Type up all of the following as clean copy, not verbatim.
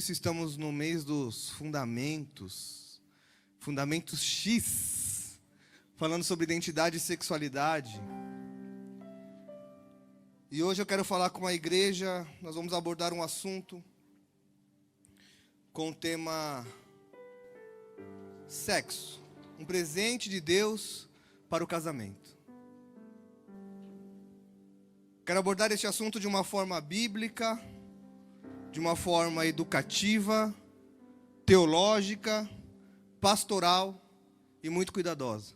isso, estamos no mês dos fundamentos, fundamentos X, falando sobre identidade e sexualidade. E hoje eu quero falar com a igreja, nós vamos abordar um assunto com o tema sexo, um presente de Deus para o casamento. Quero abordar este assunto de uma forma bíblica, de uma forma educativa, teológica, pastoral e muito cuidadosa,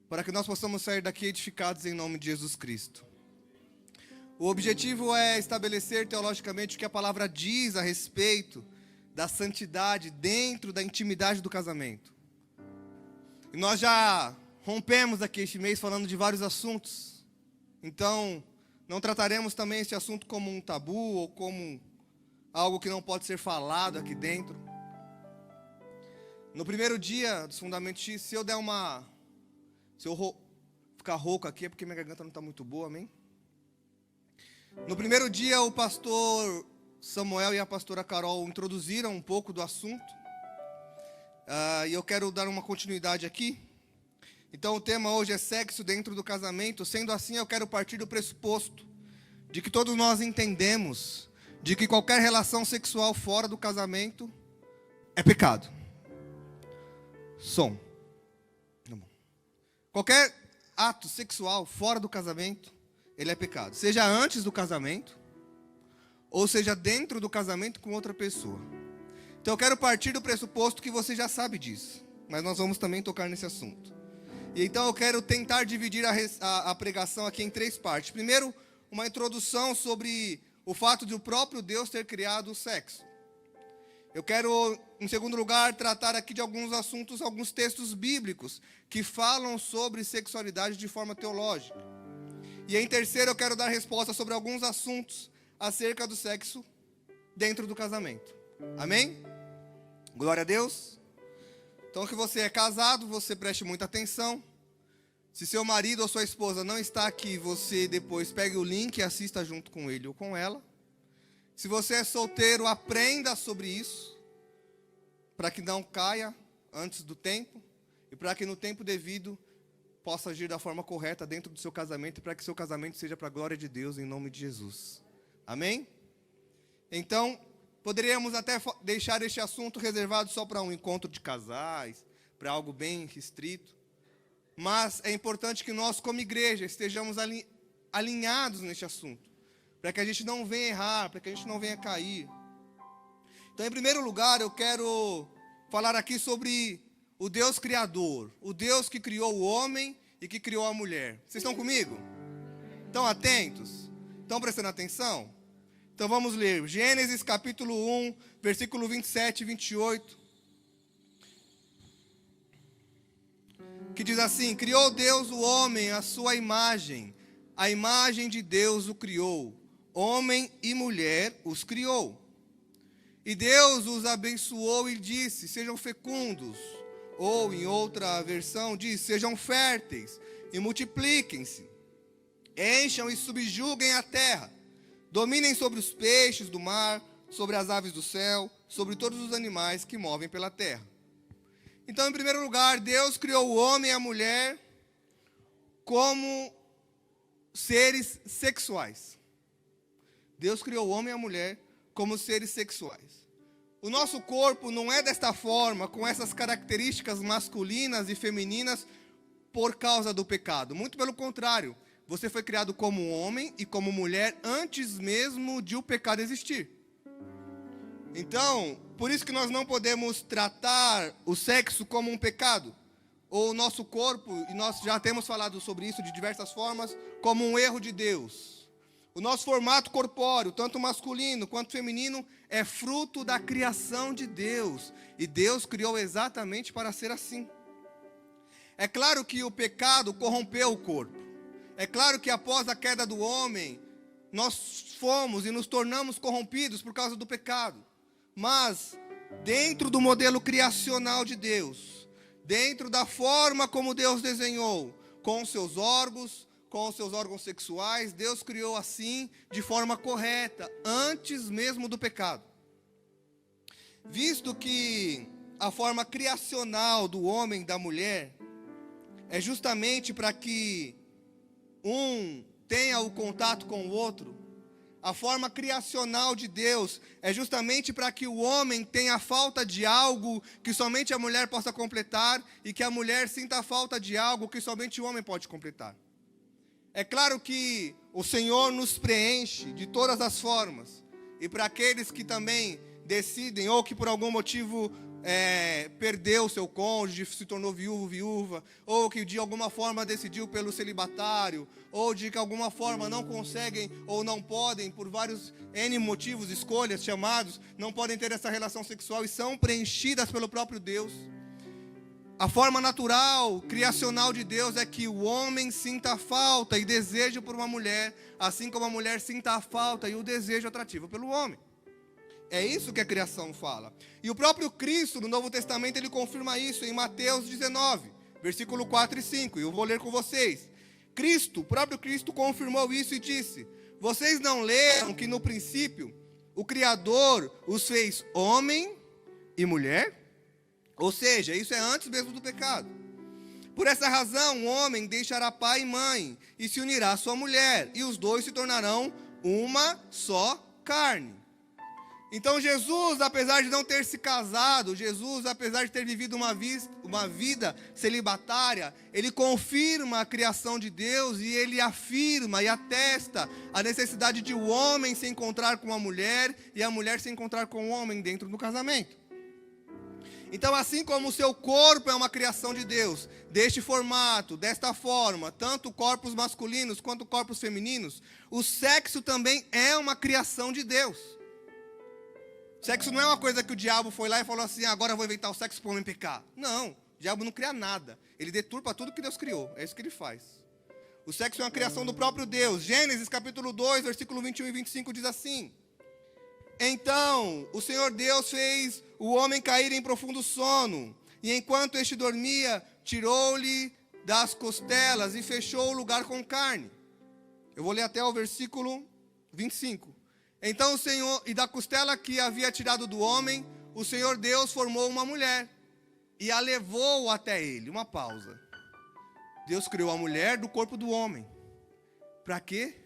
para que nós possamos sair daqui edificados em nome de Jesus Cristo. O objetivo é estabelecer teologicamente o que a palavra diz a respeito da santidade dentro da intimidade do casamento. E nós já rompemos aqui este mês falando de vários assuntos. Então, não trataremos também este assunto como um tabu ou como algo que não pode ser falado aqui dentro. No primeiro dia dos Fundamentos X, se eu ficar rouco aqui é porque minha garganta não está muito boa, amém? No primeiro dia, o pastor Samuel e a pastora Carol introduziram um pouco do assunto. E eu quero dar uma continuidade aqui. Então, o tema hoje é sexo dentro do casamento. Sendo assim, eu quero partir do pressuposto de que todos nós entendemos de que qualquer relação sexual fora do casamento é pecado. Qualquer ato sexual fora do casamento, ele é pecado. Seja antes do casamento, ou seja dentro do casamento com outra pessoa. Então eu quero partir do pressuposto que você já sabe disso, mas nós vamos também tocar nesse assunto. E então eu quero tentar dividir a pregação aqui em três partes. Primeiro, uma introdução sobre o fato de o próprio Deus ter criado o sexo. Eu quero, em segundo lugar, tratar aqui de alguns assuntos, alguns textos bíblicos que falam sobre sexualidade de forma teológica. E em terceiro, eu quero dar resposta sobre alguns assuntos acerca do sexo dentro do casamento. Amém? Glória a Deus. Então, que você é casado, você preste muita atenção. Se seu marido ou sua esposa não está aqui, você depois pegue o link e assista junto com ele ou com ela. Se você é solteiro, aprenda sobre isso, para que não caia antes do tempo e para que no tempo devido possa agir da forma correta dentro do seu casamento e para que seu casamento seja para a glória de Deus em nome de Jesus. Amém? Então, poderíamos até deixar este assunto reservado só para um encontro de casais, para algo bem restrito. Mas é importante que nós, como igreja, estejamos alinhados neste assunto, para que a gente não venha errar, para que a gente não venha cair. Então, em primeiro lugar, eu quero falar aqui sobre o Deus Criador, o Deus que criou o homem e que criou a mulher. Vocês estão comigo? Estão atentos? Estão prestando atenção? Então vamos ler Gênesis capítulo 1, versículo 27 e 28. Que diz assim: criou Deus o homem à sua imagem, a imagem de Deus o criou, homem e mulher os criou. E Deus os abençoou e disse: sejam fecundos, ou em outra versão diz: sejam férteis e multipliquem-se, encham e subjuguem a terra, dominem sobre os peixes do mar, sobre as aves do céu, sobre todos os animais que movem pela terra. Então, em primeiro lugar, Deus criou o homem e a mulher como seres sexuais. Deus criou o homem e a mulher como seres sexuais. O nosso corpo não é desta forma, com essas características masculinas e femininas, por causa do pecado. Muito pelo contrário, você foi criado como homem e como mulher antes mesmo de o pecado existir. Então, por isso que nós não podemos tratar o sexo como um pecado, ou o nosso corpo, e nós já temos falado sobre isso de diversas formas, como um erro de Deus. O nosso formato corpóreo, tanto masculino quanto feminino, é fruto da criação de Deus. E Deus criou exatamente para ser assim. É claro que o pecado corrompeu o corpo. É claro que após a queda do homem, nós fomos e nos tornamos corrompidos por causa do pecado. Mas, dentro do modelo criacional de Deus, dentro da forma como Deus desenhou, com os seus órgãos sexuais, Deus criou assim, de forma correta, antes mesmo do pecado. Visto que a forma criacional do homem e da mulher é justamente para que um tenha o contato com o outro, a forma criacional de Deus é justamente para que o homem tenha falta de algo que somente a mulher possa completar e que a mulher sinta a falta de algo que somente o homem pode completar. É claro que o Senhor nos preenche de todas as formas, e para aqueles que também decidem ou que por algum motivo perdeu o seu cônjuge, se tornou viúvo, viúva, ou que de alguma forma decidiu pelo celibatário, ou de que alguma forma não conseguem ou não podem, por vários N motivos, escolhas, chamados, não podem ter essa relação sexual e são preenchidas pelo próprio Deus. A forma natural, criacional de Deus é que o homem sinta a falta e desejo por uma mulher, assim como a mulher sinta a falta e o desejo atrativo pelo homem. É isso que a criação fala. E o próprio Cristo, no Novo Testamento, ele confirma isso em Mateus 19, versículo 4 e 5. E eu vou ler com vocês. O próprio Cristo confirmou isso e disse: vocês não leram que no princípio o Criador os fez homem e mulher? Ou seja, isso é antes mesmo do pecado. Por essa razão, o homem deixará pai e mãe e se unirá à sua mulher, e os dois se tornarão uma só carne. Então Jesus, apesar de não ter se casado, Jesus, apesar de ter vivido uma vida celibatária, ele confirma a criação de Deus e ele afirma e atesta a necessidade de o homem se encontrar com a mulher e a mulher se encontrar com o homem dentro do casamento. Então, assim como o seu corpo é uma criação de Deus, deste formato, desta forma, tanto corpos masculinos quanto corpos femininos, o sexo também é uma criação de Deus. Sexo não é uma coisa que o diabo foi lá e falou assim: agora eu vou inventar o sexo para o homem pecar. Não, o diabo não cria nada. Ele deturpa tudo que Deus criou. É isso que ele faz. O sexo é uma criação do próprio Deus. Gênesis capítulo 2, versículo 21 e 25 diz assim: então o Senhor Deus fez o homem cair em profundo sono, e enquanto este dormia, tirou-lhe das costelas e fechou o lugar com carne. Eu vou ler até o versículo 25. Então o Senhor, e da costela que havia tirado do homem, o Senhor Deus formou uma mulher e a levou até ele. Uma pausa. Deus criou a mulher do corpo do homem. Para quê?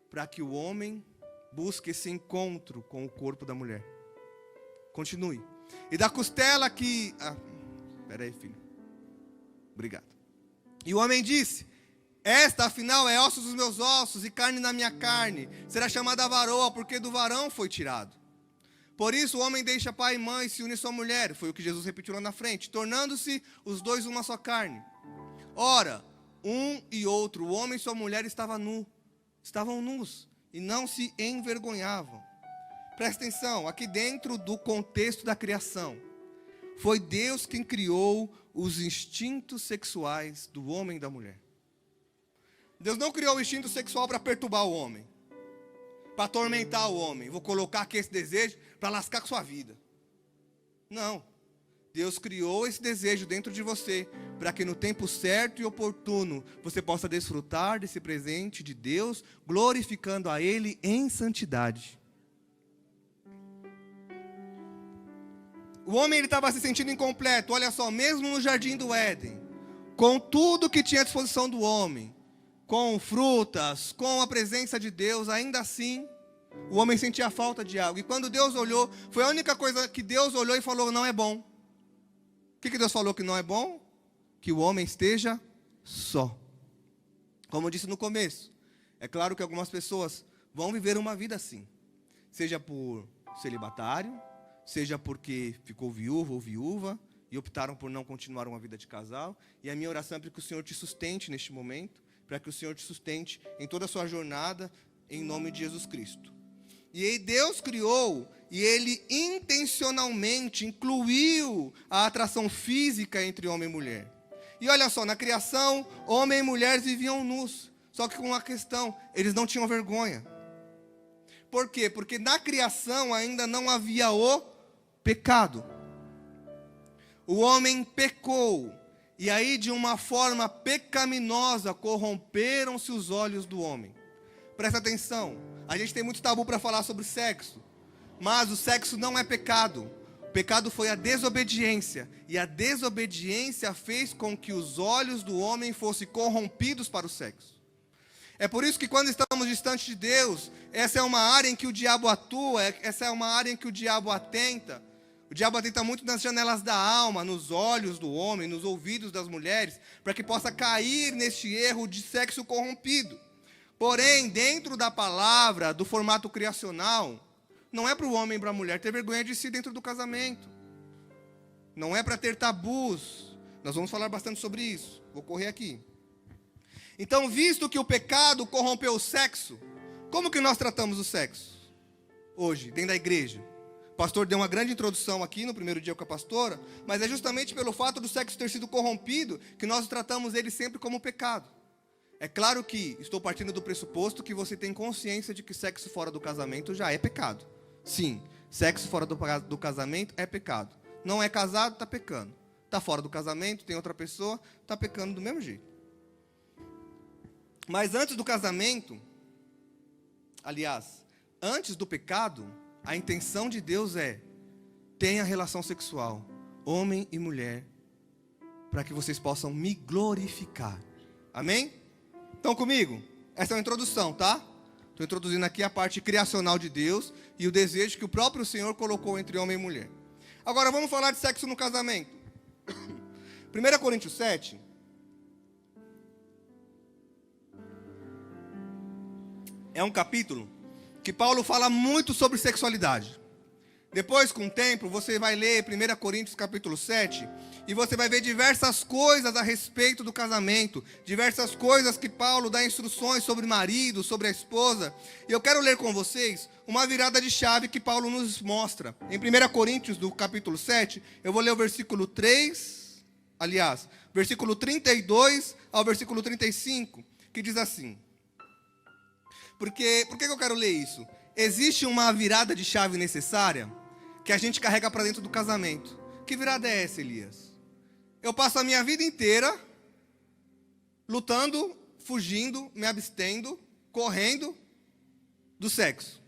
Para que o homem busque esse encontro com o corpo da mulher. Continue. E da costela que... Espera aí, filho. Obrigado. E o homem disse: esta, afinal, é ossos dos meus ossos e carne da minha carne. Será chamada varoa, porque do varão foi tirado. Por isso, o homem deixa pai e mãe e se une à sua mulher. Foi o que Jesus repetiu lá na frente. Tornando-se os dois uma só carne. Ora, um e outro, o homem e sua mulher, estavam nus e não se envergonhavam. Presta atenção, aqui dentro do contexto da criação, foi Deus quem criou os instintos sexuais do homem e da mulher. Deus não criou o instinto sexual para perturbar o homem, para atormentar o homem. Vou colocar aqui esse desejo para lascar com sua vida. Não. Deus criou esse desejo dentro de você, para que no tempo certo e oportuno, você possa desfrutar desse presente de Deus, glorificando a Ele em santidade. O homem estava se sentindo incompleto, olha só, mesmo no jardim do Éden, com tudo que tinha à disposição do homem, com frutas, com a presença de Deus, ainda assim, o homem sentia falta de algo. E quando Deus olhou, foi a única coisa que Deus olhou e falou: não é bom. O que Deus falou que não é bom? Que o homem esteja só. Como eu disse no começo, é claro que algumas pessoas vão viver uma vida assim, seja por celibatário, seja porque ficou viúvo ou viúva e optaram por não continuar uma vida de casal. E a minha oração é para que o Senhor te sustente neste momento, para que o Senhor te sustente em toda a sua jornada, em nome de Jesus Cristo. E aí Deus criou, e Ele intencionalmente incluiu a atração física entre homem e mulher. E olha só, na criação, homem e mulher viviam nus, só que com uma questão: eles não tinham vergonha. Por quê? Porque na criação ainda não havia o pecado. O homem pecou. E aí, de uma forma pecaminosa, corromperam-se os olhos do homem. Presta atenção, a gente tem muito tabu para falar sobre sexo, mas o sexo não é pecado. O pecado foi a desobediência. E a desobediência fez com que os olhos do homem fossem corrompidos para o sexo. É por isso que quando estamos distantes de Deus, essa é uma área em que o diabo atua, essa é uma área em que o diabo atenta. O diabo atenta muito nas janelas da alma, nos olhos do homem, nos ouvidos das mulheres, para que possa cair neste erro de sexo corrompido. Porém, dentro da palavra, do formato criacional, não é para o homem e para a mulher ter vergonha de si dentro do casamento. Não é para ter tabus. Nós vamos falar bastante sobre isso. Vou correr aqui. Então, visto que o pecado corrompeu o sexo, como que nós tratamos o sexo? Hoje, dentro da igreja. O pastor deu uma grande introdução aqui no primeiro dia com a pastora, mas é justamente pelo fato do sexo ter sido corrompido que nós tratamos ele sempre como pecado. É claro que estou partindo do pressuposto que você tem consciência de que sexo fora do casamento já é pecado. Sim, sexo fora do casamento é pecado. Não é casado, está pecando. Está fora do casamento, tem outra pessoa, está pecando do mesmo jeito. Mas antes do casamento, aliás, antes do pecado, a intenção de Deus é: tenha relação sexual, homem e mulher, para que vocês possam me glorificar. Amém? Estão comigo? Essa é uma introdução, tá? Estou introduzindo aqui a parte criacional de Deus e o desejo que o próprio Senhor colocou entre homem e mulher. Agora vamos falar de sexo no casamento. 1 Coríntios 7. É um capítulo que Paulo fala muito sobre sexualidade. Depois, com o tempo, você vai ler 1 Coríntios capítulo 7 e você vai ver diversas coisas a respeito do casamento, diversas coisas que Paulo dá instruções sobre o marido, sobre a esposa. E eu quero ler com vocês uma virada de chave que Paulo nos mostra. Em 1 Coríntios, do capítulo 7, eu vou ler o versículo 3, aliás, versículo 32 ao versículo 35, que diz assim. Por que eu quero ler isso? Existe uma virada de chave necessária que a gente carrega para dentro do casamento. Que virada é essa, Elias? Eu passo a minha vida inteira lutando, fugindo, me abstendo, correndo do sexo.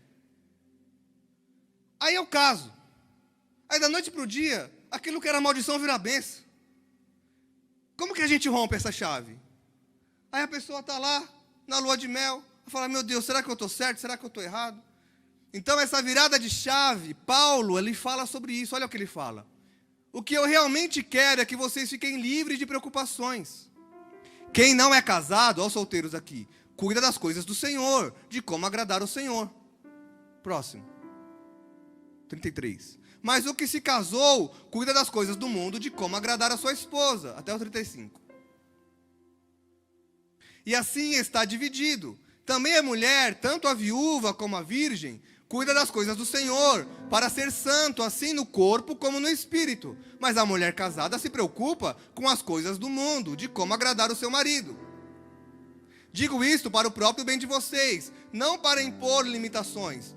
Aí eu caso. Aí da noite para o dia, aquilo que era maldição vira bênção. Como que a gente rompe essa chave? Aí a pessoa está lá, na lua de mel, fala: meu Deus, será que eu estou certo? Será que eu estou errado? Então essa virada de chave, Paulo, ele fala sobre isso. Olha o que ele fala: o que eu realmente quero é que vocês fiquem livres de preocupações. Quem não é casado, aos solteiros aqui, cuida das coisas do Senhor, de como agradar o Senhor. Próximo. 33. Mas o que se casou, cuida das coisas do mundo, de como agradar a sua esposa. Até o 35. E assim está dividido. Também a mulher, tanto a viúva como a virgem, cuida das coisas do Senhor, para ser santo, assim no corpo como no espírito. Mas a mulher casada se preocupa com as coisas do mundo, de como agradar o seu marido. Digo isto para o próprio bem de vocês, não para impor limitações,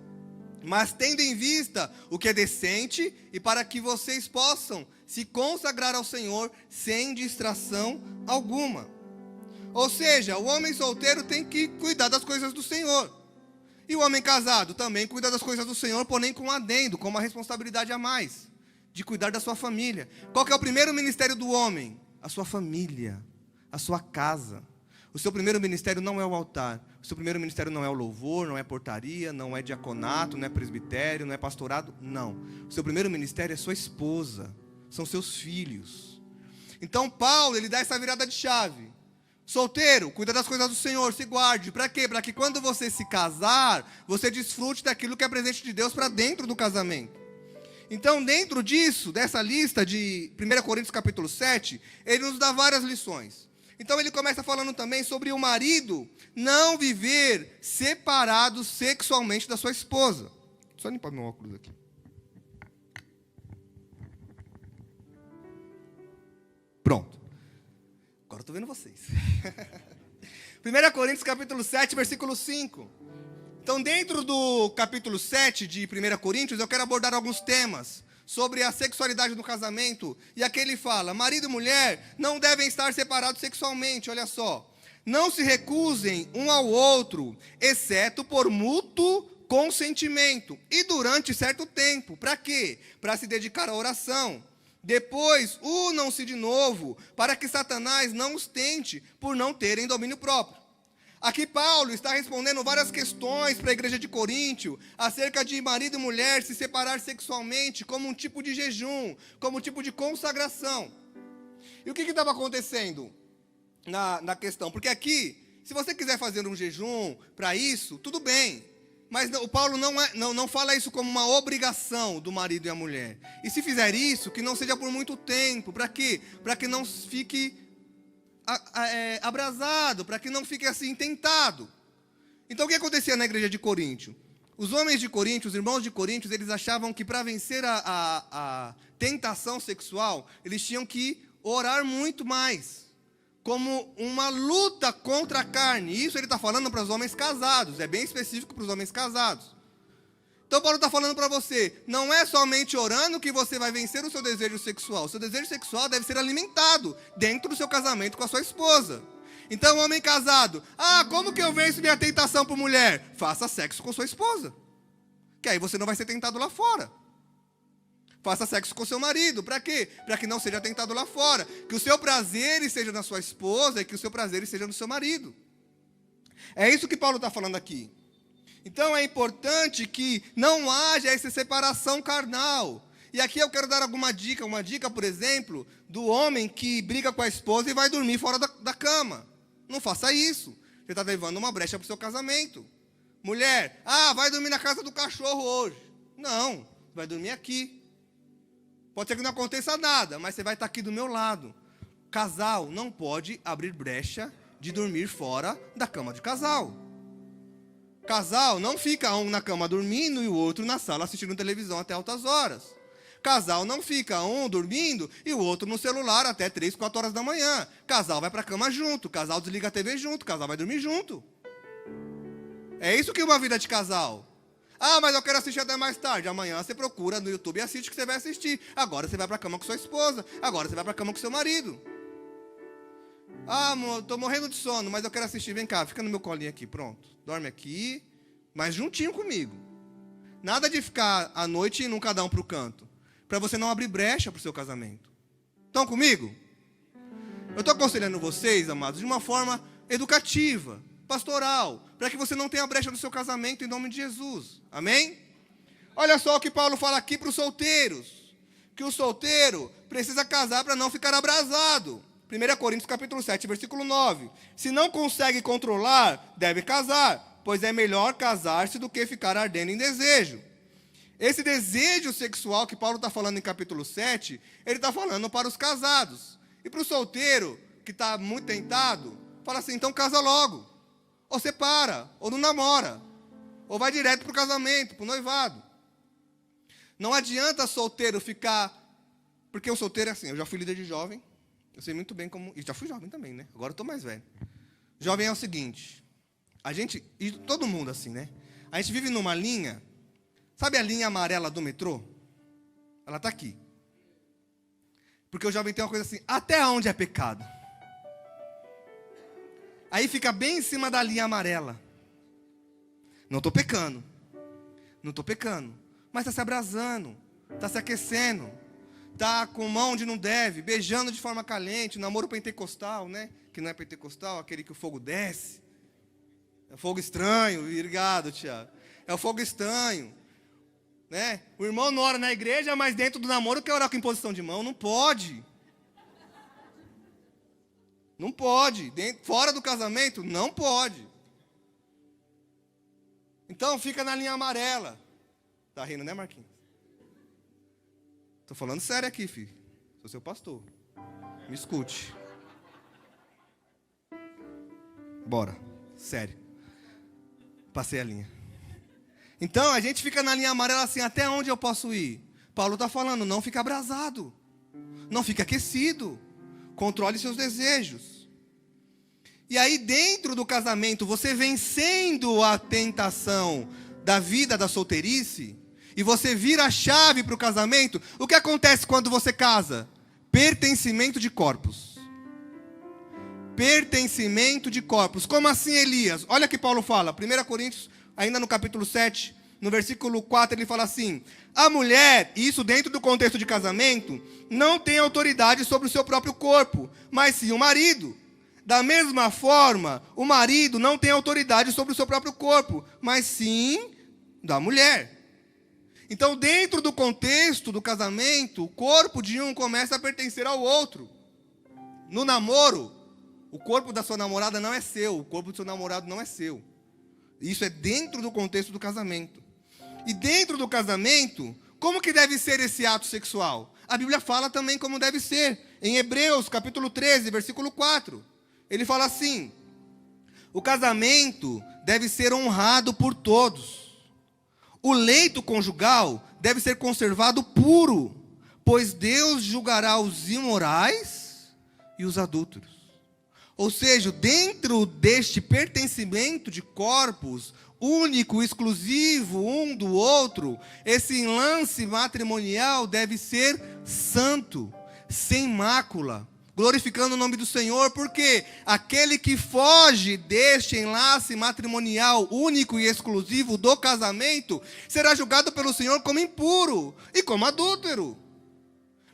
mas tendo em vista o que é decente e para que vocês possam se consagrar ao Senhor sem distração alguma. Ou seja, o homem solteiro tem que cuidar das coisas do Senhor. E o homem casado também cuida das coisas do Senhor, porém com um adendo, com uma responsabilidade a mais, de cuidar da sua família. Qual que é o primeiro ministério do homem? A sua família, a sua casa. O seu primeiro ministério não é o altar. O seu primeiro ministério não é o louvor, não é portaria, não é diaconato, não é presbitério, não é pastorado, não. O seu primeiro ministério é sua esposa, são seus filhos. Então Paulo, ele dá essa virada de chave. Solteiro, cuida das coisas do Senhor, se guarde. Para quê? Para que quando você se casar, você desfrute daquilo que é presente de Deus para dentro do casamento. Então, dentro disso, dessa lista de 1 Coríntios capítulo 7, ele nos dá várias lições. Então ele começa falando também sobre o marido não viver separado sexualmente da sua esposa. Só limpar meu óculos aqui. Pronto. Agora estou vendo vocês. 1 Coríntios capítulo 7, versículo 5. Então, dentro do capítulo 7 de 1 Coríntios, eu quero abordar alguns temas sobre a sexualidade no casamento. E aqui ele fala: marido e mulher não devem estar separados sexualmente, olha só. Não se recusem um ao outro, exceto por mútuo consentimento e durante certo tempo. Para quê? Para se dedicar à oração. Depois, unam-se de novo, para que Satanás não os tente por não terem domínio próprio. Aqui Paulo está respondendo várias questões para a igreja de Coríntio, acerca de marido e mulher se separar sexualmente como um tipo de jejum, como um tipo de consagração. E o que estava acontecendo na questão? Porque aqui, se você quiser fazer um jejum para isso, tudo bem. Mas o Paulo não fala isso como uma obrigação do marido e a mulher. E se fizer isso, que não seja por muito tempo. Para quê? Para que não fique abrasado, para que não fique assim tentado. Então o que acontecia na igreja de Coríntio? Os homens de Coríntio, os irmãos de Coríntio, eles achavam que para vencer a tentação sexual, eles tinham que orar muito mais. Como uma luta contra a carne. Isso ele está falando para os homens casados. É bem específico para os homens casados. Então Paulo está falando para você, não é somente orando que você vai vencer o seu desejo sexual. O seu desejo sexual deve ser alimentado dentro do seu casamento com a sua esposa. Então, homem casado, como que eu venço minha tentação por mulher? Faça sexo com sua esposa. Que aí você não vai ser tentado lá fora. Faça sexo com seu marido. Para quê? Para que não seja tentado lá fora. Que o seu prazer seja na sua esposa e que o seu prazer seja no seu marido. É isso que Paulo está falando aqui. Então é importante que não haja essa separação carnal. E aqui eu quero dar alguma dica. Uma dica, por exemplo, do homem que briga com a esposa e vai dormir fora da cama. Não faça isso. Você está levando uma brecha para o seu casamento. Mulher, vai dormir na casa do cachorro hoje. Não, vai dormir aqui. Pode ser que não aconteça nada, mas você vai estar aqui do meu lado. Casal não pode abrir brecha de dormir fora da cama de casal. Casal não fica um na cama dormindo e o outro na sala assistindo televisão até altas horas. Casal não fica um dormindo e o outro no celular até 3, 4 horas da manhã. Casal vai para a cama junto, casal desliga a TV junto, casal vai dormir junto. É isso que é uma vida de casal. Mas eu quero assistir até mais tarde. Amanhã você procura no YouTube e assiste o que você vai assistir. Agora você vai para a cama com sua esposa. Agora você vai para a cama com seu marido. Amor, estou morrendo de sono, mas eu quero assistir. Vem cá, fica no meu colinho aqui, pronto. Dorme aqui, mas juntinho comigo. Nada de ficar à noite indo cada um para o canto. Para você não abrir brecha para o seu casamento. Estão comigo? Eu estou aconselhando vocês, amados, de uma forma educativa, pastoral, para que você não tenha brecha no seu casamento em nome de Jesus. Amém? Olha só o que Paulo fala aqui para os solteiros. Que o solteiro precisa casar para não ficar abrasado. 1 Coríntios capítulo 7, versículo 9. Se não consegue controlar, deve casar, pois é melhor casar-se do que ficar ardendo em desejo. Esse desejo sexual que Paulo está falando em capítulo 7, ele está falando para os casados. E para o solteiro, que está muito tentado, fala assim, então casa logo. Ou separa, ou não namora. Ou vai direto para o casamento, para o noivado. Não adianta solteiro ficar... Porque o solteiro é assim, eu já fui líder de jovem, eu sei muito bem como... E já fui jovem também, né? Agora eu estou mais velho. Jovem é o seguinte, a gente... E todo mundo assim, né? A gente vive numa linha... Sabe a linha amarela do metrô? Ela está aqui. Porque o jovem tem uma coisa assim, até onde é pecado? Aí fica bem em cima da linha amarela. Não estou pecando. Não estou pecando. Mas está se abrasando. Está se aquecendo. Está com mão onde não deve. Beijando de forma caliente. Namoro pentecostal, né? Que não é pentecostal, aquele que o fogo desce. É o fogo estranho. Obrigado, Tiago. É o fogo estranho. Né? O irmão não ora na igreja, mas dentro do namoro quer orar com imposição de mão. Não pode. Não pode. Fora do casamento, não pode. Então, fica na linha amarela. Tá rindo, né, Marquinhos? Tô falando sério aqui, filho. Sou seu pastor. Me escute. Bora. Sério. Passei a linha. Então, a gente fica na linha amarela assim, até onde eu posso ir? Paulo está falando, não fica abrasado. Não fica aquecido. Controle seus desejos. E aí, dentro do casamento, você vencendo a tentação da vida da solteirice, e você vira a chave para o casamento, o que acontece quando você casa? Pertencimento de corpos. Pertencimento de corpos. Como assim, Elias? Olha que Paulo fala, 1 Coríntios, ainda no capítulo 7, no versículo 4 ele fala assim: a mulher, isso dentro do contexto de casamento, não tem autoridade sobre o seu próprio corpo, mas sim o marido. Da mesma forma, o marido não tem autoridade sobre o seu próprio corpo, mas sim da mulher. Então, dentro do contexto do casamento, o corpo de um começa a pertencer ao outro. No namoro, o corpo da sua namorada não é seu, o corpo do seu namorado não é seu. Isso é dentro do contexto do casamento. E dentro do casamento, como que deve ser esse ato sexual? A Bíblia fala também como deve ser. Em Hebreus, capítulo 13, versículo 4. Ele fala assim: o casamento deve ser honrado por todos. O leito conjugal deve ser conservado puro, pois Deus julgará os imorais e os adúlteros. Ou seja, dentro deste pertencimento de corpos, único, exclusivo um do outro, esse lance matrimonial deve ser santo, sem mácula, glorificando o nome do Senhor, porque aquele que foge deste enlace matrimonial único e exclusivo do casamento, será julgado pelo Senhor como impuro e como adúltero.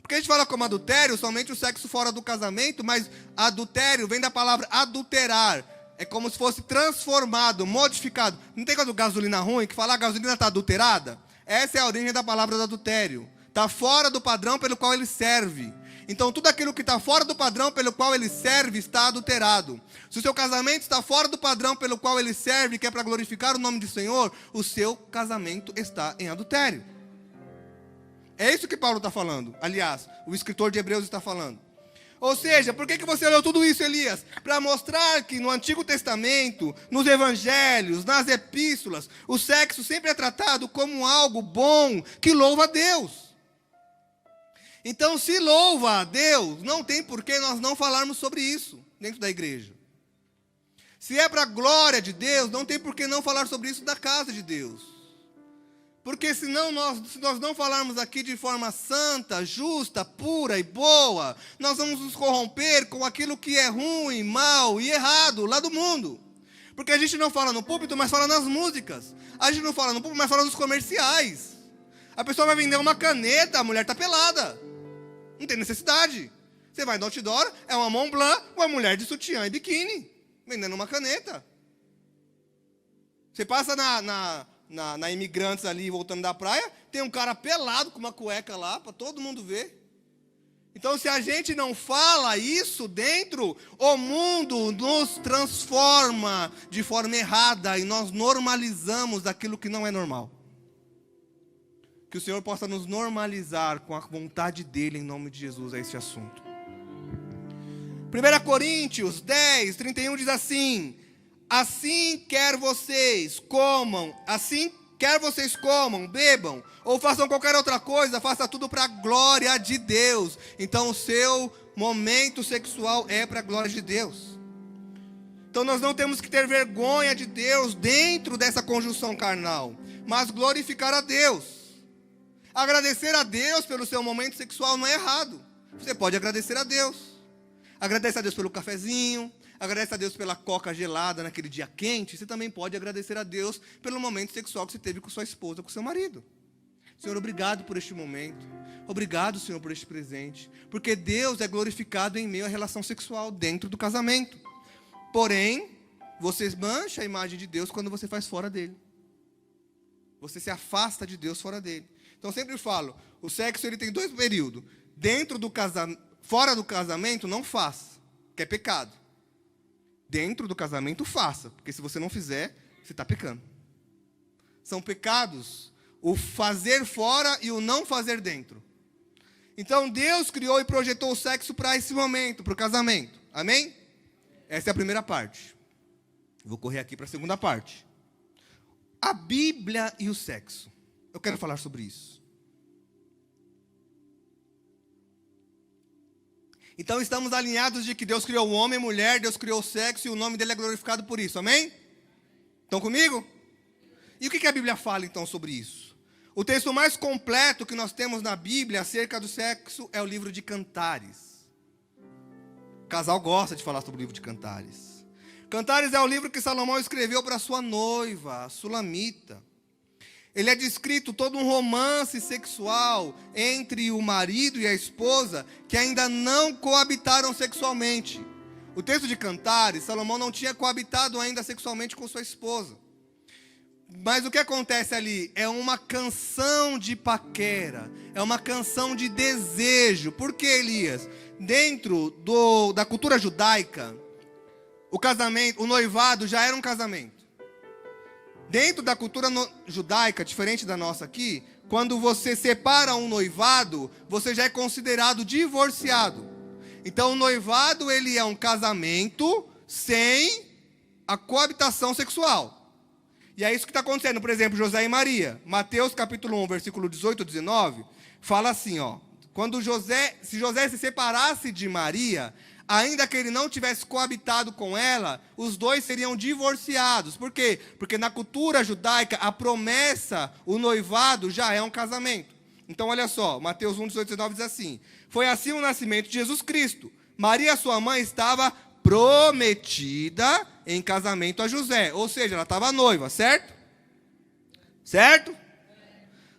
Porque a gente fala como adultério, somente o sexo fora do casamento, mas adultério vem da palavra adulterar. É como se fosse transformado, modificado. Não tem quando gasolina ruim, que fala a gasolina está adulterada? Essa é a origem da palavra do adultério. Está fora do padrão pelo qual ele serve. Então, tudo aquilo que está fora do padrão pelo qual ele serve está adulterado. Se o seu casamento está fora do padrão pelo qual ele serve, que é para glorificar o nome do Senhor, o seu casamento está em adultério. É isso que Paulo está falando. Aliás, o escritor de Hebreus está falando. Ou seja, por que você leu tudo isso, Elias? Para mostrar que no Antigo Testamento, nos Evangelhos, nas Epístolas, o sexo sempre é tratado como algo bom que louva a Deus. Então, se louva a Deus, não tem por que nós não falarmos sobre isso dentro da igreja. Se é para a glória de Deus, não tem por que não falar sobre isso da casa de Deus. Porque se nós não falarmos aqui de forma santa, justa, pura e boa, nós vamos nos corromper com aquilo que é ruim, mal e errado lá do mundo. Porque a gente não fala no púlpito, mas fala nas músicas. A gente não fala no púlpito, mas fala nos comerciais. A pessoa vai vender uma caneta, a mulher está pelada. Não tem necessidade. Você vai no outdoor, é uma Mont Blanc, uma mulher de sutiã e biquíni, vendendo uma caneta. Você passa na Imigrantes ali, voltando da praia, tem um cara pelado com uma cueca lá, para todo mundo ver. Então, se a gente não fala isso dentro, o mundo nos transforma de forma errada e nós normalizamos aquilo que não é normal. Que o Senhor possa nos normalizar com a vontade dEle, em nome de Jesus, a esse assunto. 1 Coríntios 10, 31 diz assim: assim quer vocês comam, bebam, ou façam qualquer outra coisa, faça tudo para a glória de Deus. Então o seu momento sexual é para a glória de Deus. Então nós não temos que ter vergonha de Deus dentro dessa conjunção carnal, mas glorificar a Deus. Agradecer a Deus pelo seu momento sexual não é errado. Você pode agradecer a Deus. Agradece a Deus pelo cafezinho, agradece a Deus pela coca gelada naquele dia quente. Você também pode agradecer a Deus pelo momento sexual que você teve com sua esposa, com seu marido. Senhor, obrigado por este momento. Obrigado, Senhor, por este presente. Porque Deus é glorificado em meio à relação sexual dentro do casamento. Porém, você mancha a imagem de Deus quando você faz fora dele. Você se afasta de Deus fora dele. Então, eu sempre falo, o sexo ele tem dois períodos. Fora do casamento, não faça, que é pecado. Dentro do casamento, faça, porque se você não fizer, você está pecando. São pecados o fazer fora e o não fazer dentro. Então, Deus criou e projetou o sexo para esse momento, para o casamento. Amém? Essa é a primeira parte. Vou correr aqui para a segunda parte. A Bíblia e o sexo. Eu quero falar sobre isso. Então estamos alinhados de que Deus criou o homem e a mulher, Deus criou o sexo e o nome dele é glorificado por isso, amém? Estão comigo? E o que a Bíblia fala então sobre isso? O texto mais completo que nós temos na Bíblia acerca do sexo é o livro de Cantares. O casal gosta de falar sobre o livro de Cantares. Cantares é o livro que Salomão escreveu para sua noiva, a Sulamita. Ele é descrito todo um romance sexual entre o marido e a esposa que ainda não coabitaram sexualmente. O texto de Cantares, Salomão não tinha coabitado ainda sexualmente com sua esposa. Mas o que acontece ali? É uma canção de paquera, é uma canção de desejo. Por que, Elias? Dentro da cultura judaica, o casamento, o noivado já era um casamento. Dentro da cultura judaica, diferente da nossa aqui, quando você separa um noivado, você já é considerado divorciado. Então o noivado, ele é um casamento sem a coabitação sexual. E é isso que está acontecendo, por exemplo, José e Maria. Mateus capítulo 1, versículo 18 e 19, fala assim, ó. Se José se separasse de Maria, ainda que ele não tivesse coabitado com ela, os dois seriam divorciados. Por quê? Porque na cultura judaica, a promessa, o noivado já é um casamento. Então, olha só, Mateus 1, 18 e 19 diz assim: foi assim o nascimento de Jesus Cristo. Maria, sua mãe, estava prometida em casamento a José. Ou seja, ela estava noiva, certo? Certo?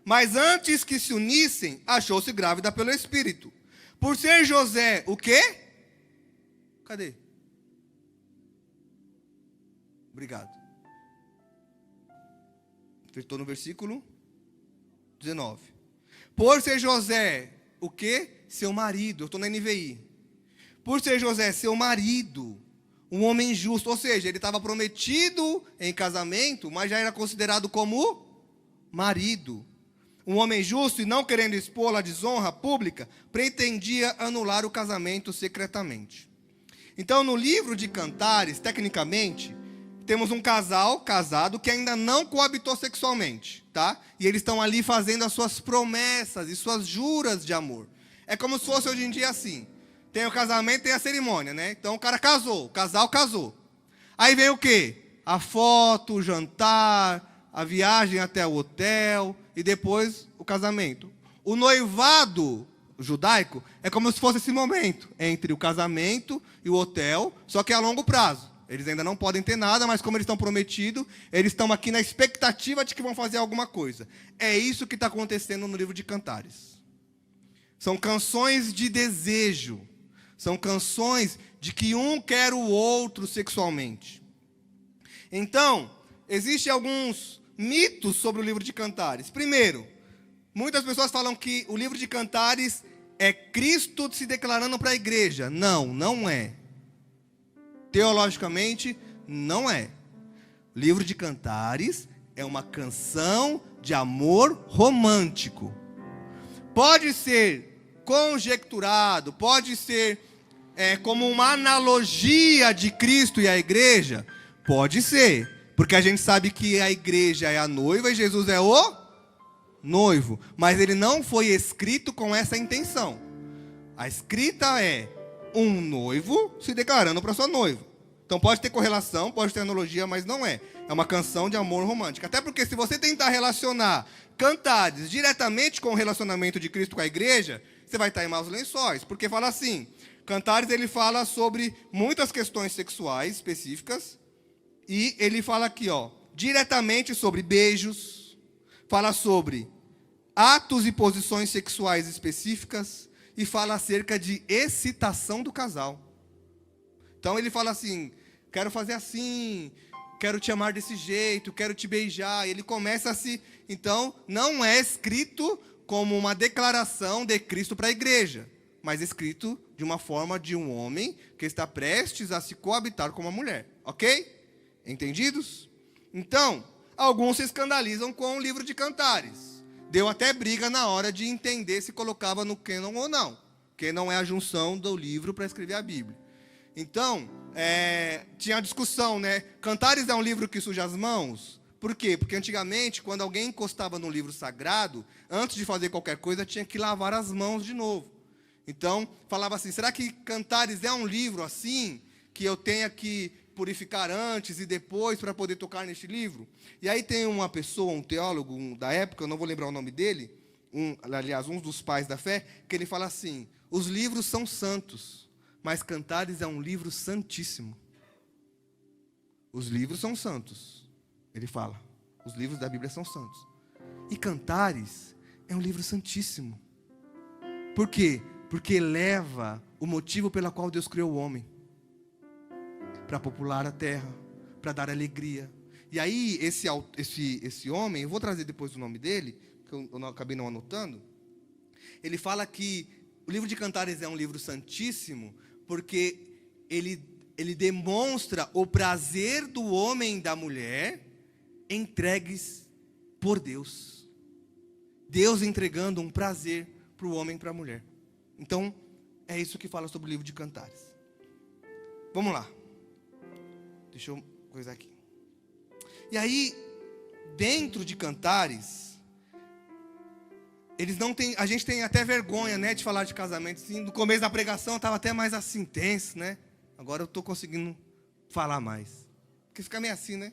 Mas antes que se unissem, achou-se grávida pelo Espírito. Por ser José, o quê? Cadê? Obrigado. Estou no versículo 19. Por ser José, o quê? Seu marido. Eu estou na NVI. Por ser José, seu marido, um homem justo. Ou seja, ele estava prometido em casamento, mas já era considerado como marido. Um homem justo e não querendo expor a desonra pública, pretendia anular o casamento secretamente. Então, no livro de Cantares, tecnicamente, temos um casal casado que ainda não coabitou sexualmente, tá? E eles estão ali fazendo as suas promessas e suas juras de amor. É como se fosse hoje em dia assim. Tem o casamento e tem a cerimônia, né? Então o cara casou, o casal casou. Aí vem o quê? A foto, o jantar, a viagem até o hotel e depois o casamento. O noivado judaico é como se fosse esse momento entre o casamento e o hotel, só que a longo prazo. Eles ainda não podem ter nada, mas como eles estão prometidos, eles estão aqui na expectativa de que vão fazer alguma coisa. É isso que está acontecendo no livro de Cantares. São canções de desejo. São canções de que um quer o outro sexualmente. Então, existem alguns mitos sobre o livro de Cantares. Primeiro, muitas pessoas falam que o livro de Cantares é Cristo se declarando para a igreja. Não, não é. Teologicamente, não é. O livro de Cantares é uma canção de amor romântico. Pode ser conjecturado, pode ser como uma analogia de Cristo e a igreja. Pode ser, porque a gente sabe que a igreja é a noiva e Jesus é o noivo. Mas ele não foi escrito com essa intenção. A escrita é um noivo se declarando para sua noiva. Então pode ter correlação, pode ter analogia, mas não é. É uma canção de amor romântico. Até porque se você tentar relacionar Cantares diretamente com o relacionamento de Cristo com a igreja, você vai estar em maus lençóis. Porque fala assim, Cantares ele fala sobre muitas questões sexuais específicas. E ele fala aqui, ó, diretamente sobre beijos. Fala sobre atos e posições sexuais específicas. E fala acerca de excitação do casal. Então ele fala assim, quero fazer assim, quero te amar desse jeito, quero te beijar. E ele começa a se... Então, não é escrito como uma declaração de Cristo para a igreja, mas escrito de uma forma de um homem que está prestes a se coabitar com uma mulher. Ok? Entendidos? Então, alguns se escandalizam com o livro de Cantares. Deu até briga na hora de entender se colocava no cânon ou não. Que não é a junção do livro para escrever a Bíblia. Então, tinha a discussão, né? Cantares é um livro que suja as mãos? Por quê? Porque antigamente, quando alguém encostava no livro sagrado, antes de fazer qualquer coisa, tinha que lavar as mãos de novo. Então, falava assim, será que Cantares é um livro assim, que eu tenha que purificar antes e depois para poder tocar neste livro? E aí tem uma pessoa, um teólogo da época, eu não vou lembrar o nome dele, aliás, um dos pais da fé, que ele fala assim, os livros são santos, mas Cantares é um livro santíssimo. Os livros são santos. Ele fala, os livros da Bíblia são santos. E Cantares é um livro santíssimo. Por quê? Porque eleva o motivo pelo qual Deus criou o homem. Para popular a terra, para dar alegria. E aí, esse homem, eu vou trazer depois o nome dele, que eu acabei não anotando. Ele fala que o livro de Cantares é um livro santíssimo, porque ele demonstra o prazer do homem e da mulher entregues por Deus. Deus entregando um prazer para o homem e para a mulher. Então, é isso que fala sobre o livro de Cantares. Vamos lá. Deixa eu coisar aqui. E aí, dentro de Cantares, a gente tem até vergonha, né, de falar de casamento. Assim, no começo da pregação eu estava até mais assim, tenso, né? Agora eu estou conseguindo falar mais. Porque fica meio assim, né?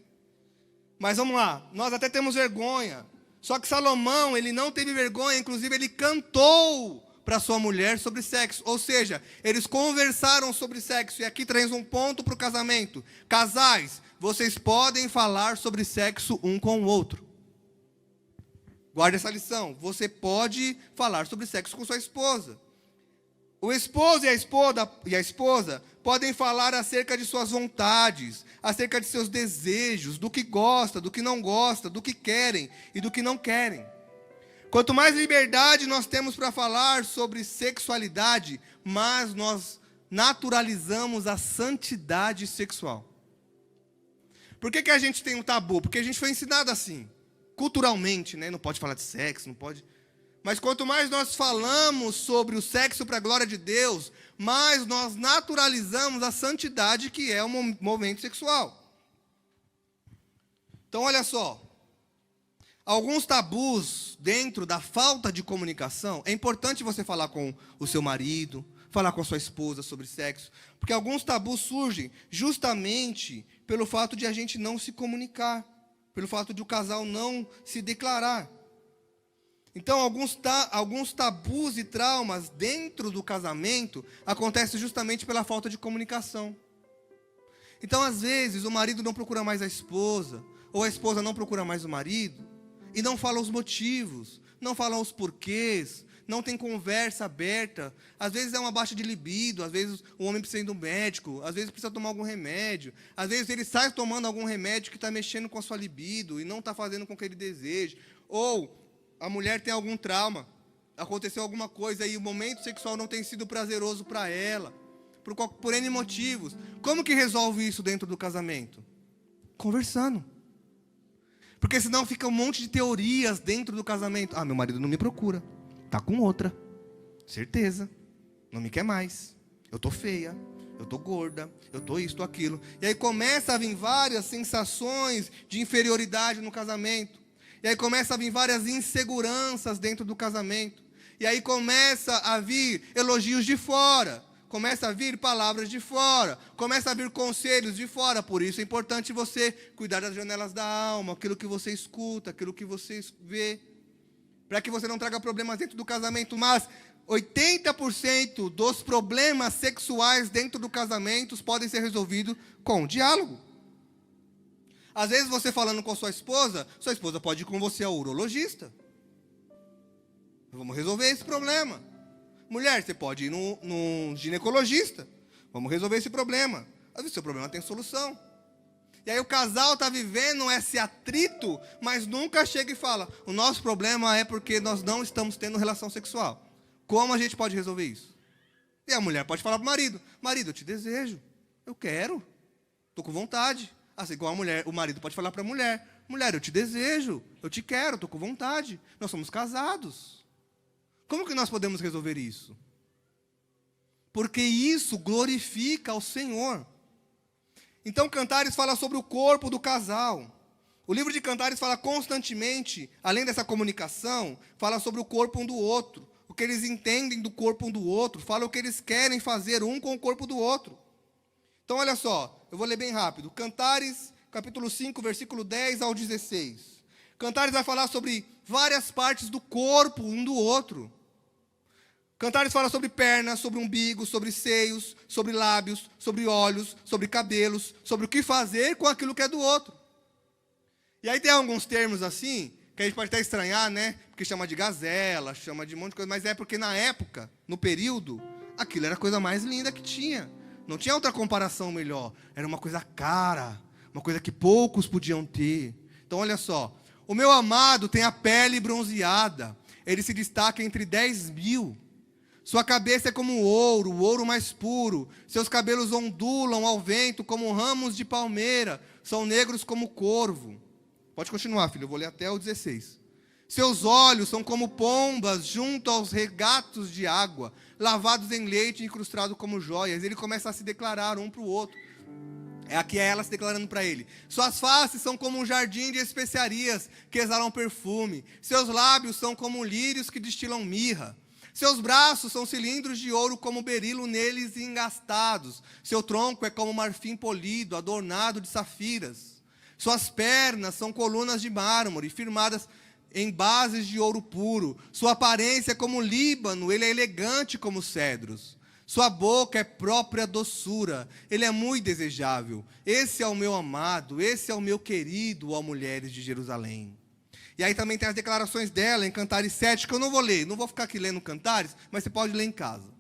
Mas vamos lá, nós até temos vergonha. Só que Salomão, ele não teve vergonha, inclusive ele cantou para sua mulher sobre sexo. Ou seja, eles conversaram sobre sexo. E aqui traz um ponto para o casamento. Casais, vocês podem falar sobre sexo um com o outro. Guarde essa lição. Você pode falar sobre sexo com sua esposa. O esposo e a esposa podem falar acerca de suas vontades, acerca de seus desejos, do que gosta, do que não gosta, do que querem e do que não querem. Quanto mais liberdade nós temos para falar sobre sexualidade, mais nós naturalizamos a santidade sexual. Por que a gente tem um tabu? Porque a gente foi ensinado assim, culturalmente, né? Não pode falar de sexo, não pode. Mas quanto mais nós falamos sobre o sexo para a glória de Deus, mais nós naturalizamos a santidade que é o movimento sexual. Então, olha só. Alguns tabus dentro da falta de comunicação. É importante você falar com o seu marido, falar com a sua esposa sobre sexo. Porque alguns tabus surgem justamente pelo fato de a gente não se comunicar. Pelo fato de o casal não se declarar. Então, alguns tabus e traumas dentro do casamento acontecem justamente pela falta de comunicação. Então, às vezes, o marido não procura mais a esposa, ou a esposa não procura mais o marido, e não fala os motivos, não fala os porquês, não tem conversa aberta. Às vezes é uma baixa de libido, às vezes o homem precisa ir no médico, às vezes precisa tomar algum remédio, às vezes ele sai tomando algum remédio que está mexendo com a sua libido e não está fazendo com que ele deseje. Ou a mulher tem algum trauma, aconteceu alguma coisa e o momento sexual não tem sido prazeroso para ela, por N motivos. Como que resolve isso dentro do casamento? Conversando. Porque senão fica um monte de teorias dentro do casamento. Ah, meu marido não me procura, tá com outra, certeza, não me quer mais, eu tô feia, eu tô gorda, eu tô isso, tô aquilo. E aí começa a vir várias sensações de inferioridade no casamento. E aí começa a vir várias inseguranças dentro do casamento. E aí começa a vir elogios de fora. Começa a vir palavras de fora. Começa a vir conselhos de fora. Por isso é importante você cuidar das janelas da alma. Aquilo que você escuta, aquilo que você vê. Para que você não traga problemas dentro do casamento. Mas 80% dos problemas sexuais dentro do casamento podem ser resolvidos com diálogo. Às vezes você falando com sua esposa pode ir com você ao urologista. Vamos resolver esse problema. Mulher, você pode ir no ginecologista. Vamos resolver esse problema. Às vezes o seu problema tem solução. E aí o casal está vivendo esse atrito, mas nunca chega e fala, o nosso problema é porque nós não estamos tendo relação sexual. Como a gente pode resolver isso? E a mulher pode falar para o marido, marido, eu te desejo, eu quero, estou com vontade. Assim, igual a mulher, o marido pode falar para a mulher, mulher, eu te desejo, eu te quero, estou com vontade. Nós somos casados. Como que nós podemos resolver isso? Porque isso glorifica ao Senhor. Então, Cantares fala sobre o corpo do casal. O livro de Cantares fala constantemente, além dessa comunicação, fala sobre o corpo um do outro. O que eles entendem do corpo um do outro. Fala o que eles querem fazer um com o corpo do outro. Então, olha só, eu vou ler bem rápido. Cantares, capítulo 5, versículo 10 ao 16. Cantares vai falar sobre várias partes do corpo um do outro. Cantares fala sobre pernas, sobre umbigo, sobre seios, sobre lábios, sobre olhos, sobre cabelos, sobre o que fazer com aquilo que é do outro. E aí tem alguns termos assim, que a gente pode até estranhar, né? Porque chama de gazela, chama de um monte de coisa, mas é porque na época, no período, aquilo era a coisa mais linda que tinha. Não tinha outra comparação melhor. Era uma coisa cara, uma coisa que poucos podiam ter. Então, olha só. O meu amado tem a pele bronzeada. Ele se destaca entre 10.000. Sua cabeça é como ouro, o ouro mais puro. Seus cabelos ondulam ao vento como ramos de palmeira. São negros como corvo. Pode continuar, filho. Eu vou ler até o 16. Seus olhos são como pombas junto aos regatos de água, lavados em leite e incrustados como joias. Ele começa a se declarar um para o outro. Aqui é ela se declarando para ele. Suas faces são como um jardim de especiarias que exalam perfume. Seus lábios são como lírios que destilam mirra. Seus braços são cilindros de ouro como berilo neles engastados. Seu tronco é como marfim polido, adornado de safiras. Suas pernas são colunas de mármore, firmadas em bases de ouro puro. Sua aparência é como Líbano, ele é elegante como cedros. Sua boca é própria doçura, ele é muito desejável. Esse é o meu amado, esse é o meu querido, ó mulheres de Jerusalém. E aí também tem as declarações dela em Cantares 7, que eu não vou ler, não vou ficar aqui lendo Cantares, mas você pode ler em casa.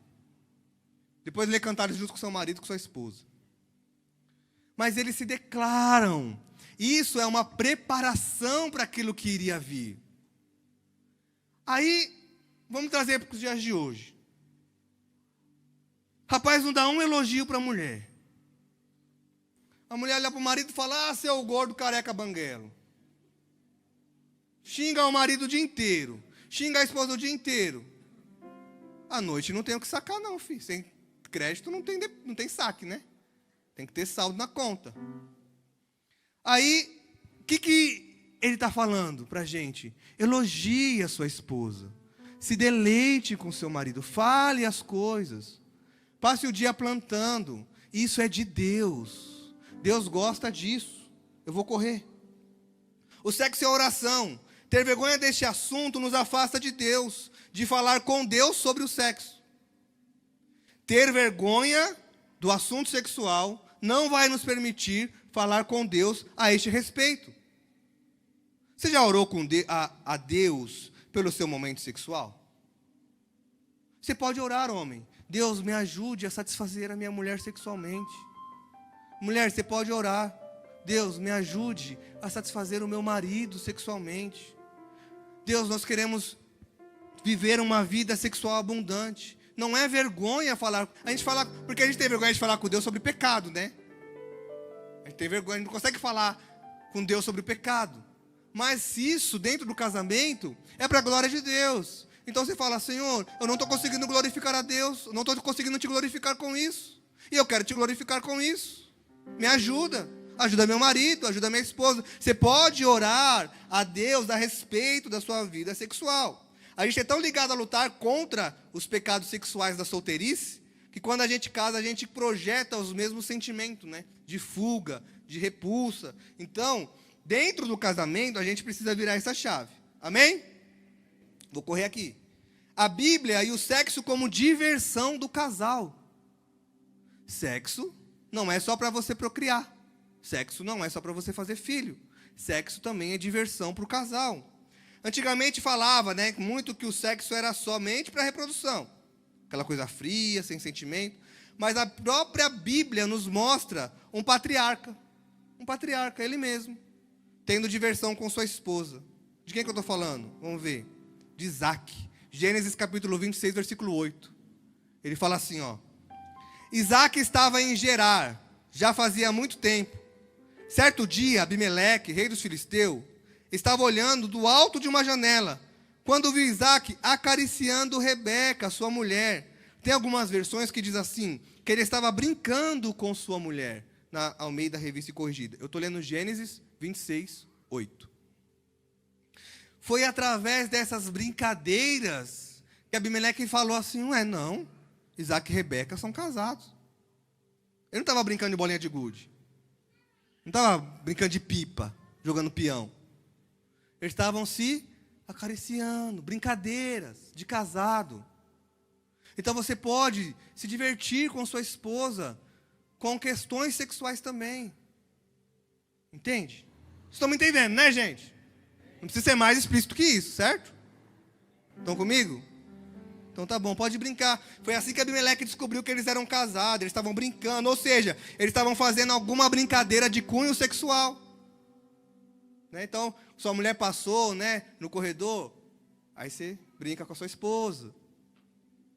Depois lê Cantares junto com seu marido, com sua esposa. Mas eles se declaram. Isso é uma preparação para aquilo que iria vir. Aí, vamos trazer para os dias de hoje. Rapaz não dá um elogio para a mulher. A mulher olha para o marido e fala, seu gordo careca banguelo. Xinga o marido o dia inteiro. Xinga a esposa o dia inteiro. À noite não tem o que sacar não, filho. Sem crédito não tem saque, né? Tem que ter saldo na conta. Aí, o que ele está falando para a gente? Elogie a sua esposa. Se deleite com seu marido. Fale as coisas. Passe o dia plantando. Isso é de Deus. Deus gosta disso. Eu vou correr. O sexo é oração. Ter vergonha deste assunto nos afasta de Deus, de falar com Deus sobre o sexo. Ter vergonha do assunto sexual não vai nos permitir falar com Deus a este respeito. Você já orou a Deus pelo seu momento sexual? Você pode orar, homem. Deus, me ajude a satisfazer a minha mulher sexualmente. Mulher, você pode orar. Deus, me ajude a satisfazer o meu marido sexualmente. Deus, nós queremos viver uma vida sexual abundante. Não é vergonha falar. A gente fala, porque a gente tem vergonha de falar com Deus sobre pecado, né? A gente tem vergonha, a gente não consegue falar com Deus sobre o pecado. Mas isso, dentro do casamento, é para a glória de Deus. Então você fala, Senhor, eu não estou conseguindo glorificar a Deus, eu não estou conseguindo te glorificar com isso. E eu quero te glorificar com isso. Me ajuda. Ajuda meu marido, ajuda minha esposa. Você pode orar a Deus a respeito da sua vida sexual. A gente é tão ligado a lutar contra os pecados sexuais da solteirice, que quando a gente casa, a gente projeta os mesmos sentimentos, né? De fuga, de repulsa. Então, dentro do casamento, a gente precisa virar essa chave. Amém? Vou correr aqui. A Bíblia e o sexo como diversão do casal. Sexo não é só para você procriar. Sexo não é só para você fazer filho. Sexo também é diversão para o casal. Antigamente falava, né, muito que o sexo era somente para a reprodução. Aquela coisa fria, sem sentimento. Mas a própria Bíblia nos mostra um patriarca. Um patriarca, ele mesmo. Tendo diversão com sua esposa. De quem que eu estou falando? Vamos ver. De Isaac. Gênesis capítulo 26, versículo 8. Ele fala assim, ó. Isaac estava em Gerar. Já fazia muito tempo. Certo dia, Abimeleque, rei dos filisteus, estava olhando do alto de uma janela, quando viu Isaac acariciando Rebeca, sua mulher. Tem algumas versões que diz assim, que ele estava brincando com sua mulher, na Almeida Revista e Corrigida. Eu estou lendo Gênesis 26, 8. Foi através dessas brincadeiras que Abimeleque falou assim, não, Isaac e Rebeca são casados. Ele não estava brincando de bolinha de gude. Não estava brincando de pipa, jogando peão. Eles estavam se acariciando, brincadeiras de casado. Então você pode se divertir com sua esposa, com questões sexuais também. Entende? Vocês estão me entendendo, né, gente? Não precisa ser mais explícito que isso, certo? Estão comigo? Então tá bom, pode brincar. Foi assim que Abimeleque descobriu que eles eram casados, eles estavam brincando, ou seja, eles estavam fazendo alguma brincadeira de cunho sexual. Né? Então, sua mulher passou, né, no corredor, aí você brinca com a sua esposa.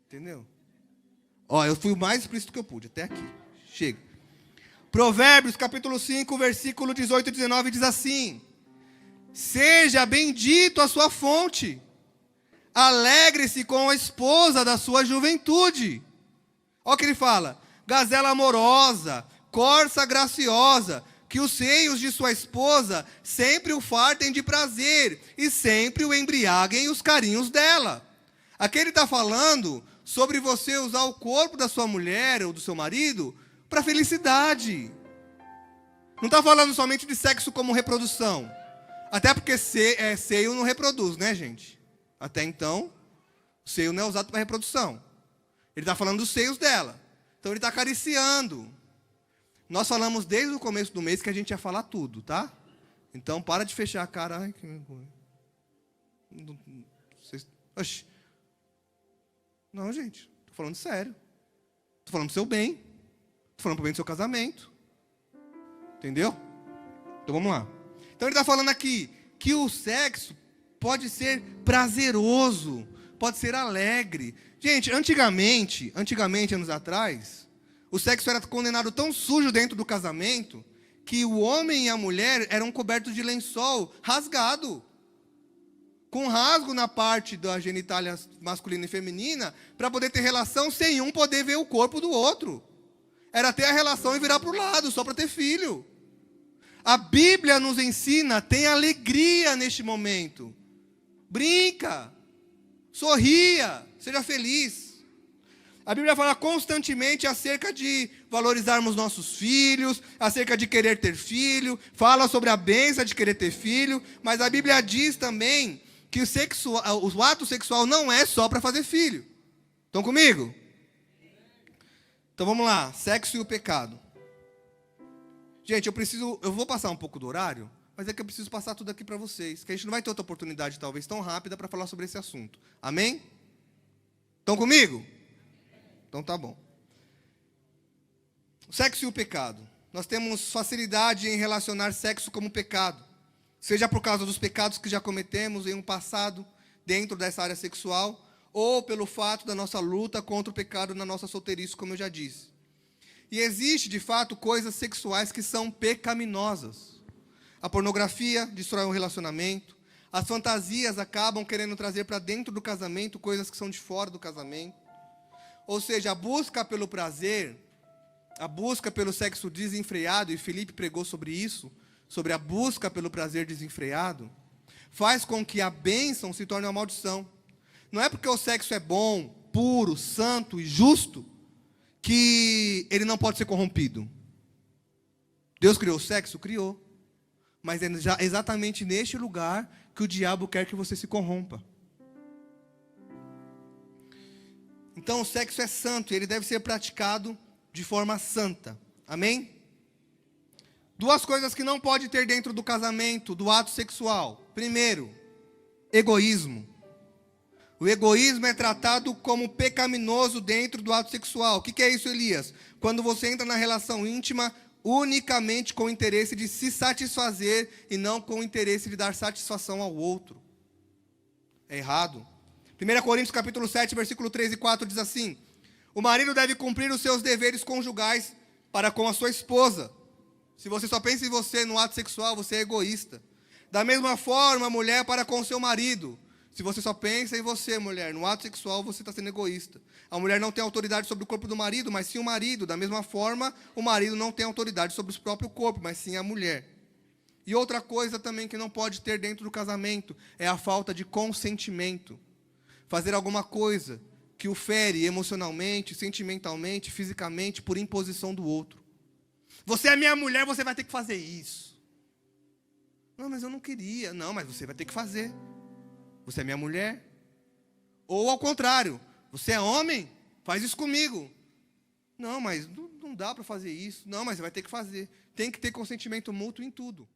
Entendeu? Ó, eu fui o mais explícito que eu pude, até aqui. Chega. Provérbios, capítulo 5, versículo 18 e 19, diz assim: seja bendito a sua fonte, alegre-se com a esposa da sua juventude. Olha o que ele fala: gazela amorosa, corça graciosa, que os seios de sua esposa sempre o fartem de prazer, e sempre o embriaguem os carinhos dela. Aqui ele está falando sobre você usar o corpo da sua mulher ou do seu marido para felicidade. Não está falando somente de sexo como reprodução. Até porque seio não reproduz, né, gente? Até então, o seio não é usado para reprodução. Ele está falando dos seios dela. Então ele está acariciando. Nós falamos desde o começo do mês que a gente ia falar tudo, tá? Então para de fechar a cara. Ai, que... Oxi. Não, gente. Estou falando sério. Estou falando do seu bem. Estou falando para o bem do seu casamento. Entendeu? Então vamos lá. Então ele está falando aqui que o sexo pode ser prazeroso, pode ser alegre. Gente, antigamente, anos atrás, o sexo era condenado tão sujo dentro do casamento que o homem e a mulher eram cobertos de lençol rasgado, com rasgo na parte da genitália masculina e feminina, para poder ter relação sem um poder ver o corpo do outro. Era ter a relação e virar para o lado, só para ter filho. A Bíblia nos ensina, tem alegria neste momento. Brinca, sorria, seja feliz. A Bíblia fala constantemente acerca de valorizarmos nossos filhos, acerca de querer ter filho, fala sobre a bênção de querer ter filho, mas a Bíblia diz também que o ato sexual não é só para fazer filho. Estão comigo? Então vamos lá, sexo e o pecado. Gente, eu vou passar um pouco do horário, mas é que eu preciso passar tudo aqui para vocês, que a gente não vai ter outra oportunidade, talvez, tão rápida para falar sobre esse assunto. Amém? Estão comigo? Então tá bom. O sexo e o pecado. Nós temos facilidade em relacionar sexo como pecado, seja por causa dos pecados que já cometemos em um passado dentro dessa área sexual, ou pelo fato da nossa luta contra o pecado na nossa solteirice, como eu já disse. E existe, de fato, coisas sexuais que são pecaminosas. A pornografia destrói um relacionamento. As fantasias acabam querendo trazer para dentro do casamento coisas que são de fora do casamento. Ou seja, a busca pelo prazer, a busca pelo sexo desenfreado, e Felipe pregou sobre isso, sobre a busca pelo prazer desenfreado, faz com que a bênção se torne uma maldição. Não é porque o sexo é bom, puro, santo e justo, que ele não pode ser corrompido. Deus criou o sexo? Criou. Mas é exatamente neste lugar que o diabo quer que você se corrompa. Então o sexo é santo e ele deve ser praticado de forma santa. Amém? Duas coisas que não pode ter dentro do casamento, do ato sexual. Primeiro, egoísmo. O egoísmo é tratado como pecaminoso dentro do ato sexual. O que é isso, Elias? Quando você entra na relação íntima unicamente com o interesse de se satisfazer e não com o interesse de dar satisfação ao outro. É errado. 1 Coríntios capítulo 7, versículo 3 e 4 diz assim: o marido deve cumprir os seus deveres conjugais para com a sua esposa. Se você só pensa em você no ato sexual, você é egoísta. Da mesma forma, a mulher para com o seu marido. Se você só pensa em você, mulher, no ato sexual, você está sendo egoísta. A mulher não tem autoridade sobre o corpo do marido, mas sim o marido. Da mesma forma, o marido não tem autoridade sobre o próprio corpo, mas sim a mulher. E outra coisa também que não pode ter dentro do casamento é a falta de consentimento. Fazer alguma coisa que o fere emocionalmente, sentimentalmente, fisicamente, por imposição do outro. Você é minha mulher, você vai ter que fazer isso. Não, mas eu não queria. Não, mas você vai ter que fazer. Você é minha mulher. Ou ao contrário, você é homem, faz isso comigo. Não, mas não dá para fazer isso. Não, mas você vai ter que fazer. Tem que ter consentimento mútuo em tudo.